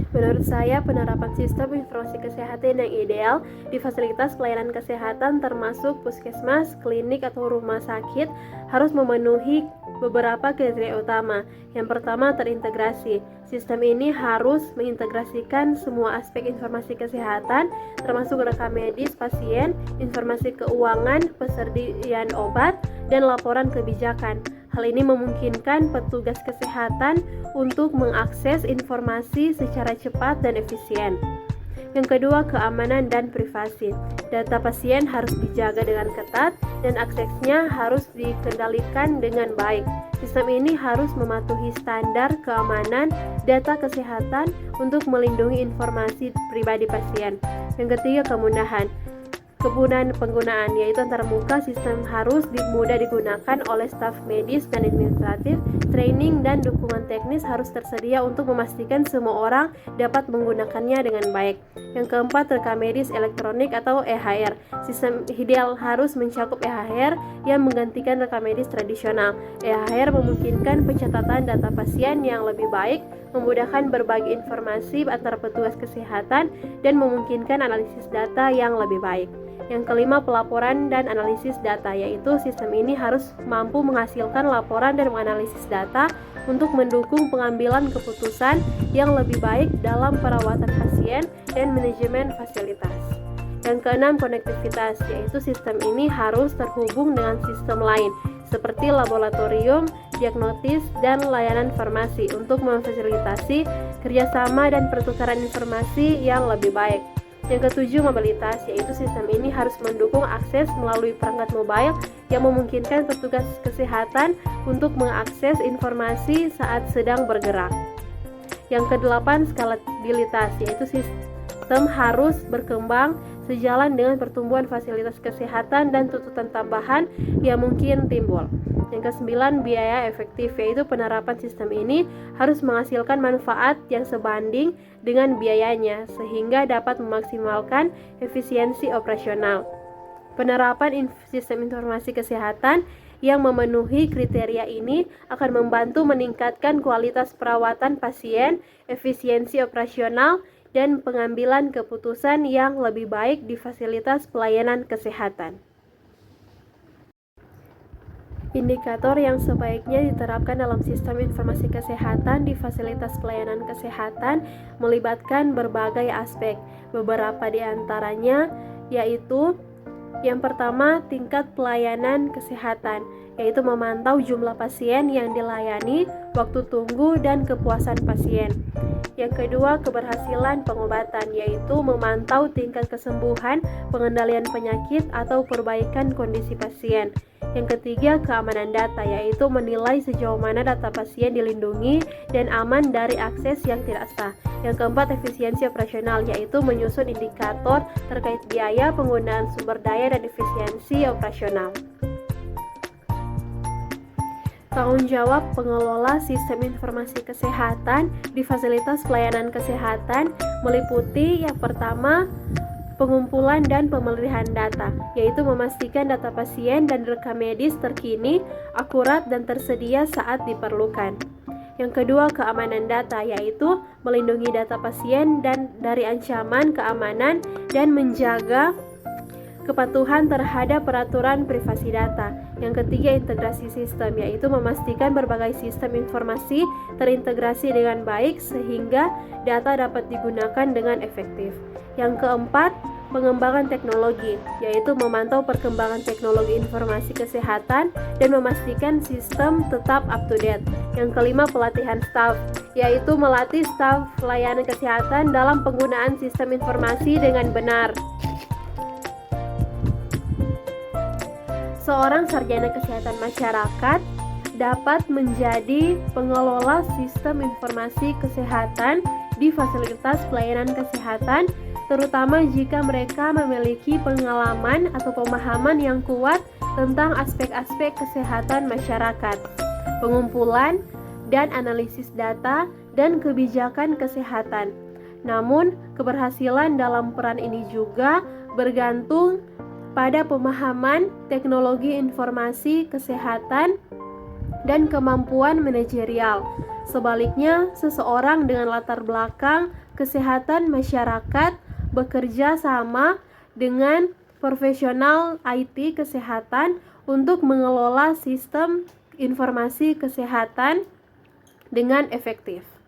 Menurut saya, penerapan sistem informasi kesehatan yang ideal di fasilitas pelayanan kesehatan termasuk puskesmas, klinik, atau rumah sakit harus memenuhi beberapa kriteria utama. Yang pertama, terintegrasi. Sistem ini harus mengintegrasikan semua aspek informasi kesehatan, termasuk rekam medis pasien, informasi keuangan, persediaan obat, dan laporan kebijakan. Hal ini memungkinkan petugas kesehatan untuk mengakses informasi secara cepat dan efisien. Yang kedua, keamanan dan privasi. Data pasien harus dijaga dengan ketat dan aksesnya harus dikendalikan dengan baik. Sistem ini harus mematuhi standar keamanan data kesehatan untuk melindungi informasi pribadi pasien. Yang ketiga, kemudahan. Kemudahan penggunaan, yaitu antarmuka. Sistem harus mudah digunakan oleh staf medis dan administratif. Training dan dukungan teknis harus tersedia untuk memastikan semua orang dapat menggunakannya dengan baik. Yang keempat, rekam medis elektronik atau EHR. Sistem ideal harus mencakup EHR yang menggantikan rekam medis tradisional. EHR memungkinkan pencatatan data pasien yang lebih baik, memudahkan berbagi informasi antar petugas kesehatan, dan memungkinkan analisis data yang lebih baik. Yang kelima, pelaporan dan analisis data, yaitu sistem ini harus mampu menghasilkan laporan dan menganalisis data untuk mendukung pengambilan keputusan yang lebih baik dalam perawatan pasien dan manajemen fasilitas. Yang keenam, konektivitas, yaitu sistem ini harus terhubung dengan sistem lain seperti laboratorium, diagnosis, dan layanan farmasi untuk memfasilitasi kerjasama dan pertukaran informasi yang lebih baik. Yang ketujuh, mobilitas, yaitu sistem ini harus mendukung akses melalui perangkat mobile yang memungkinkan petugas kesehatan untuk mengakses informasi saat sedang bergerak. Yang kedelapan, skalabilitas, yaitu sistem harus berkembang sejalan dengan pertumbuhan fasilitas kesehatan dan tuntutan tambahan yang mungkin timbul. Yang kesembilan, biaya efektif, yaitu penerapan sistem ini harus menghasilkan manfaat yang sebanding dengan biayanya sehingga dapat memaksimalkan efisiensi operasional. Penerapan sistem informasi kesehatan yang memenuhi kriteria ini akan membantu meningkatkan kualitas perawatan pasien, efisiensi operasional, dan pengambilan keputusan yang lebih baik di fasilitas pelayanan kesehatan. Indikator yang sebaiknya diterapkan dalam sistem informasi kesehatan di fasilitas pelayanan kesehatan melibatkan berbagai aspek. Beberapa di antaranya yaitu yang pertama, tingkat pelayanan kesehatan, yaitu memantau jumlah pasien yang dilayani, waktu tunggu, dan kepuasan pasien. Yang kedua, keberhasilan pengobatan, yaitu memantau tingkat kesembuhan, pengendalian penyakit, atau perbaikan kondisi pasien. Yang ketiga, keamanan data, yaitu menilai sejauh mana data pasien dilindungi dan aman dari akses yang tidak sah. Yang keempat, efisiensi operasional, yaitu menyusun indikator terkait biaya, penggunaan sumber daya, dan efisiensi operasional. Tanggung jawab pengelola sistem informasi kesehatan di fasilitas pelayanan kesehatan meliputi yang pertama, pengumpulan dan pemeliharaan data, yaitu memastikan data pasien dan rekam medis terkini, akurat, dan tersedia saat diperlukan. Yang kedua, keamanan data, yaitu melindungi data pasien dan dari ancaman keamanan dan menjaga kepatuhan terhadap peraturan privasi data. Yang ketiga, integrasi sistem, yaitu memastikan berbagai sistem informasi terintegrasi dengan baik sehingga data dapat digunakan dengan efektif. Yang keempat, pengembangan teknologi, yaitu memantau perkembangan teknologi informasi kesehatan dan memastikan sistem tetap up to date. Yang kelima, pelatihan staf, yaitu melatih staf pelayanan kesehatan dalam penggunaan sistem informasi dengan benar. Seorang sarjana kesehatan masyarakat dapat menjadi pengelola sistem informasi kesehatan di fasilitas pelayanan kesehatan, terutama jika mereka memiliki pengalaman atau pemahaman yang kuat tentang aspek-aspek kesehatan masyarakat, pengumpulan dan analisis data, dan kebijakan kesehatan. Namun, keberhasilan dalam peran ini juga bergantung pada pemahaman teknologi informasi kesehatan dan kemampuan manajerial. Sebaliknya, seseorang dengan latar belakang kesehatan masyarakat bekerja sama dengan profesional IT kesehatan untuk mengelola sistem informasi kesehatan dengan efektif.